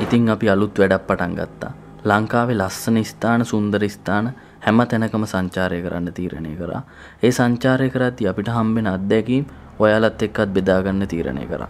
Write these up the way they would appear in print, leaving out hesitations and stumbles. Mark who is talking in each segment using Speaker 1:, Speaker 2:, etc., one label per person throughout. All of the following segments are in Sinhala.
Speaker 1: ඉතින් අපි අලුත් වැඩක් පටන් ගත්තා. ලංකාවේ ලස්සන ස්ථාන, සුන්දර ස්ථාන හැම තැනකම සංචාරය කරන්න තීරණය කරා. ඒ සංචාරය කරද්දී අපිට හම්බෙන අත්දැකීම් ඔයාලත් එක්කත් බෙදා ගන්න තීරණය කරා.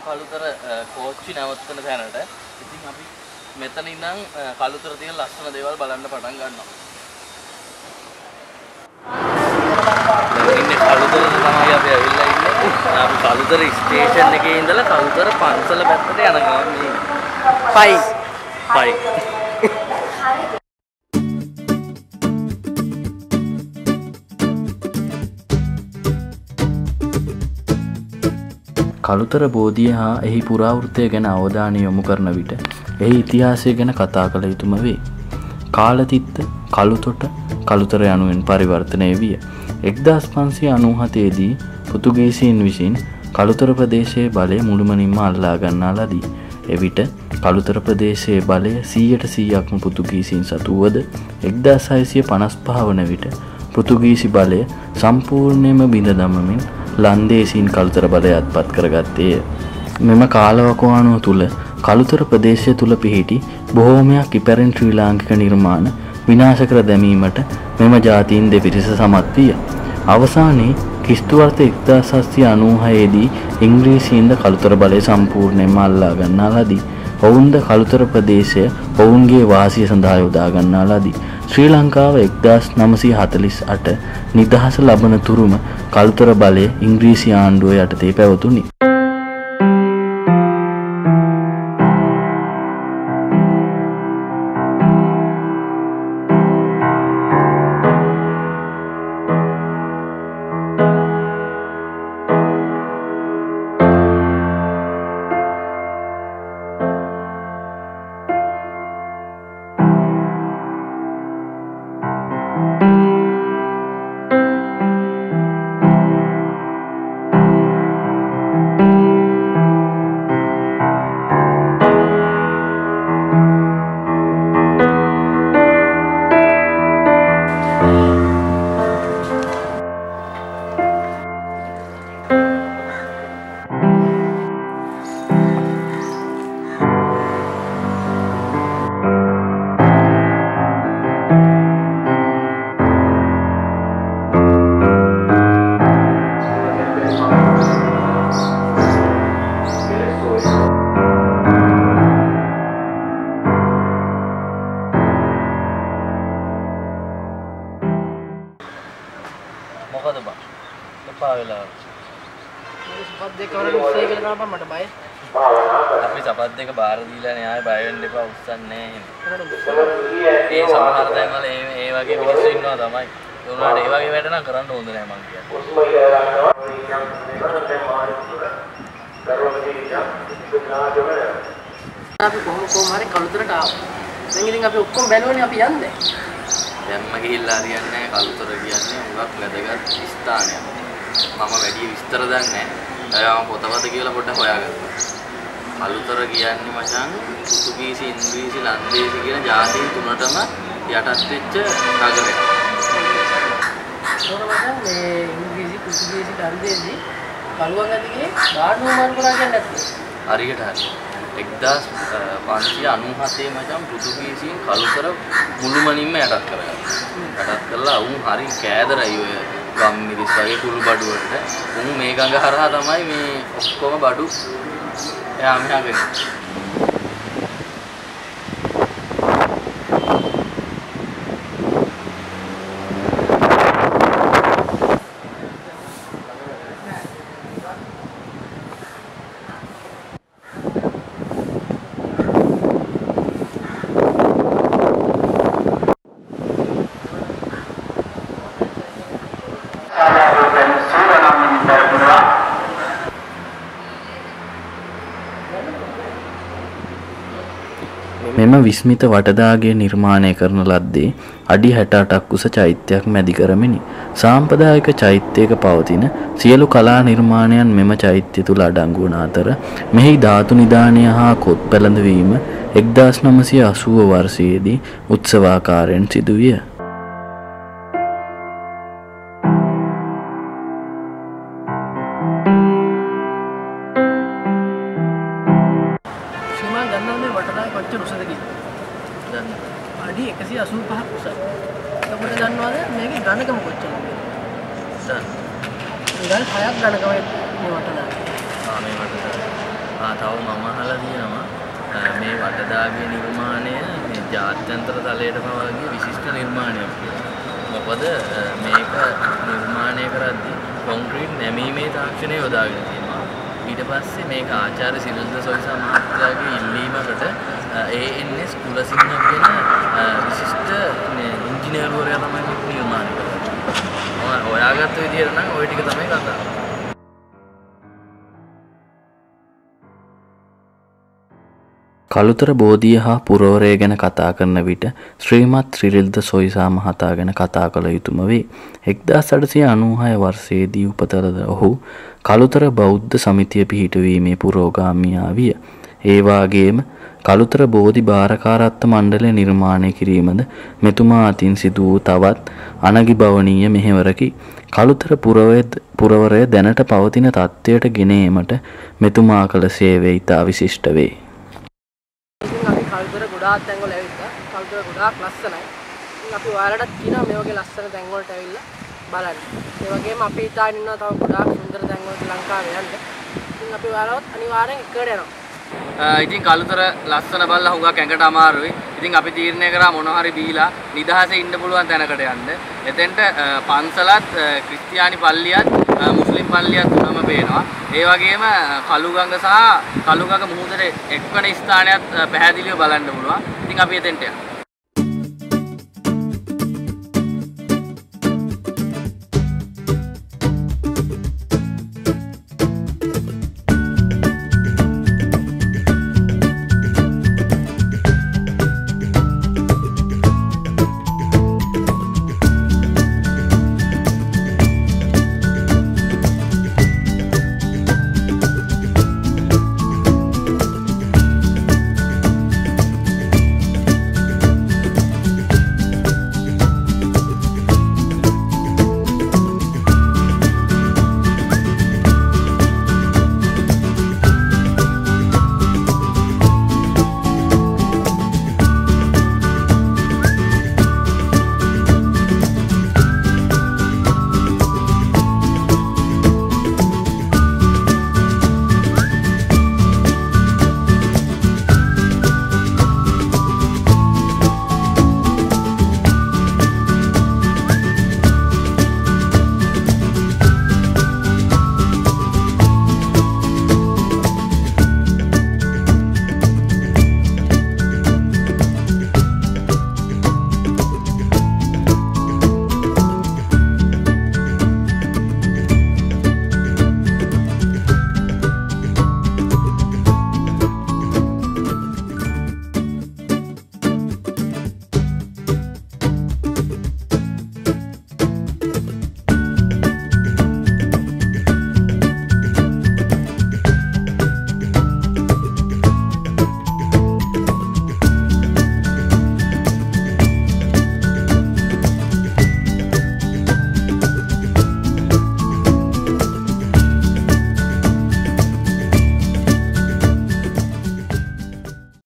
Speaker 2: කලුතර කෝච්චි නවත්තන තැනට. ඉතින් අපි මෙතන ඉඳන් කලුතර තියෙන ලස්සන දේවල් බලන්න පටන් ගන්නවා. ඉන්නේ කලුතර තමයි අපි ඇවිල්ලා ඉන්නේ. අපි කලුතර ස්ටේෂන් එකේ ඉඳලා කලුතර පන්සල පැත්තට යන ගමන් මේ පයි
Speaker 1: කලුතර බෝධිය හා එහි පුරාවෘත්තය ගැන අවධානය යොමු කරන විට එහි ඉතිහාසය ගැන කතා කළ යුතුම වේ. කාලතිත්ත කළුතොට කලුතර යනුවෙන් පරිවර්තනය විය. 1597 දී පෘතුගීසීන් විසින් කළුතර ප්‍රදේශයේ බලය මුළුමනින්ම අල්ලා ගන්නා ලදී. එවිට කළුතර ප්‍රදේශයේ බලය 100%ක්ම පෘතුගීසීන් සතු වුවද 1655 වන විට පෘතුගීසි බලය සම්පූර්ණයෙන්ම බිඳ දමමින් ලන්දේසීන් කළුතර බලය අත්පත් කරගත්තේය. මෙම කාලවකවානුව තුළ කළුතර ප්‍රදේශය තුළ පිහිටි බොහෝමයක් ඉපැරැණි ශ්‍රී ලාංකික නිර්මාණ විනාශ කර දැමීමට මෙම ජාතීන් දෙපිරිස සමත් විය. අවසානයේ ක්‍රිස්තු වර්ෂ 1796 දී ඉංග්‍රීසීන්ද කළුතර බලය සම්පූර්ණයෙන්ම අල්ලා ගන්නා ලදී. ඔවුන්ද කළුතර ප්‍රදේශය ඔවුන්ගේ වාසිය සඳහා යොදා ගන්නා ලදී. ශ්‍රී ලංකාව 1948 නිදහස ලබන තුරුම කළුතර බලය ඉංග්‍රීසි ආණ්ඩුව යටතේ පැවතුණි.
Speaker 2: මොකද බං? එපා වෙලා.
Speaker 3: මේ සපත් දෙක වරන් උස්සයි කියලා තමයි මට බය.
Speaker 2: අපි සපත් දෙක බාර දීලානේ ආයෙ බය වෙන්න එපා උස්සන්නේ නැහැ. ඒ සමහර තැන් වල ඒ වගේ මිනිස්සු ඉන්නවා තමයි. ඒ උනාට ඒ වගේ වැඩ නම් කරන්න හොඳ නැහැ මං කියන්නේ.
Speaker 3: අපි කොහොම හරි කළුතරට ආවා. දැන් ඉතින් අපි ඔක්කොම බැලුවනේ අපි යන්නේ.
Speaker 2: දැම්ම ගිහිල්ලා හරියන්නේ නැහැ. කළුතර කියන්නේ උගක් වැදගත් ස්ථානයක්. මම වැඩි විස්තර දන්නේ නැහැ. මම පොතපත කියලා පොඩ්ඩක් හොයාගත්තා. කළුතර කියන්නේ මචං පෘතුගීසි, ඉංග්‍රීසි, ලන්දේසි කියන ජාතීන් තුනටම යටත් වෙච්ච නගරයක්.
Speaker 3: මොනවද මේ ඉංග්‍රීසි, පෘතුගීසි, ලන්දේසි කළුවන් ඇතිගේ ගාඩුව මාරු කරා කියන්නේ නැත්නම්
Speaker 2: හරියට හරි. 1597 මචං පෘතුගීසීන් කළුතර මුළුමනින්ම යටත් කරගත්තා. යටත් කළා උන් හරි කෑදරයි ඔය ගම්මිරිස් වගේ කුළු බඩු වලට. උන් මේ ගඟ හරහා තමයි මේ ඔක්කොම බඩු එහා මෙහා ගෙනියන්නේ.
Speaker 1: මෙම විස්මිත වටදාගේ නිර්මාණය කරන ලද්දේ අඩි 68ක් උස චෛත්‍යයක් මැදි කරමිනි. සාම්ප්‍රදායික චෛත්‍යයක පවතින සියලු කලා නිර්මාණයන් මෙම චෛත්‍ය තුල අඩංගු වන අතර මෙහි ධාතු නිධානය හා කොත් පැළඳවීම 1980 වර්ෂයේදී උත්සවාකාරයෙන් සිදුවිය.
Speaker 3: අඩි 185ක් උසයි. ඔබට දන්නවද මේකේ ඝනකම කොච්චරද? ගල් 6ක් ඝනකම මේ වටදාගේ.
Speaker 2: මේ වටදාගේ. තව මම අහලා තියෙනවා මේ වටදාගේ නිර්මාණය මේ ජාත්‍යන්තර තලයටම වගේ විශිෂ්ට නිර්මාණයක් කියලා. මොකද මේක නිර්මාණය කරද්දී කොන්ක්‍රීට් නැමීමේ තාක්ෂණය යොදාගෙන තියෙනවා. ඊට පස්සේ මේක ආචාර්ය සිරිල්ද සොයිසා මහත්තයාගේ ඉල්ලීමකට ANS කුලසිංහ කියන විශිෂ්ට ඉංජිනේරුවරයා තමයි මේක නිර්මාණය කරන්නේ. මම හොයාගත්ත විදිහට නම් ওই ටික තමයි කතාව.
Speaker 1: කළුතර බෝධිය හා පුරවරය ගැන කතා කරන විට ශ්‍රීමත් ත්‍රිරිල්ද සොයිසා මහතා ගැන කතා කළ යුතුම වේ. 1896 වර්ෂයේදී උපත ලද ඔහු කළුතර බෞද්ධ සමිතිය පිහිටුවීමේ පුරෝගාමියා විය. ඒ වාගේම කළුතර බෝධි භාරකාරත්ව මණ්ඩලය නිර්මාණය කිරීමද මෙතුමා අතින් සිදු වූ තවත් අනගිබවනීය මෙහෙවරකි. කළුතර පුරවරය දැනට පවතින තත්ත්වයට ගෙන ඒමට මෙතුමා කළ සේවය ඉතා විශිෂ්ට වේ.
Speaker 3: ඉතින් අපි කළුතර ගොඩාක් තැන් වල ඇවිල්ලා කළුතර ගොඩාක් ලස්සනයි. ඉතින් අපි ඔයාලටත් කියනවා මේ වගේ ලස්සන තැන් වලට ඇවිල්ලා බලන්න. ඒ වගේම අපි හිතාගෙන ඉන්නවා තව ගොඩාක් සුන්දර තැන් වලට ලංකාවේ යන්න. ඉතින් අපි ඔයාලවත් අනිවාර්යෙන් එකට යනවා.
Speaker 2: ඉතින් කළුතර ලස්සන බලලා හුඟක් ඇඟට අමාරුයි. ඉතින් අපි තීරණය කරා මොන හරි බීලා නිදහසේ ඉන්න පුළුවන් තැනකට යන්න. එතෙන්ට පන්සලත් ක්‍රිස්තියානි පල්ලියත් මුස්ලිම් පල්ලියත් තුනම පේනවා. ඒ වගේම කළුගඟ සහ කළුගඟ මුහුදට එක්වන ස්ථානයත් පැහැදිලිව බලන්න පුළුවන්. ඉතින් අපි එතෙන්ට යනවා.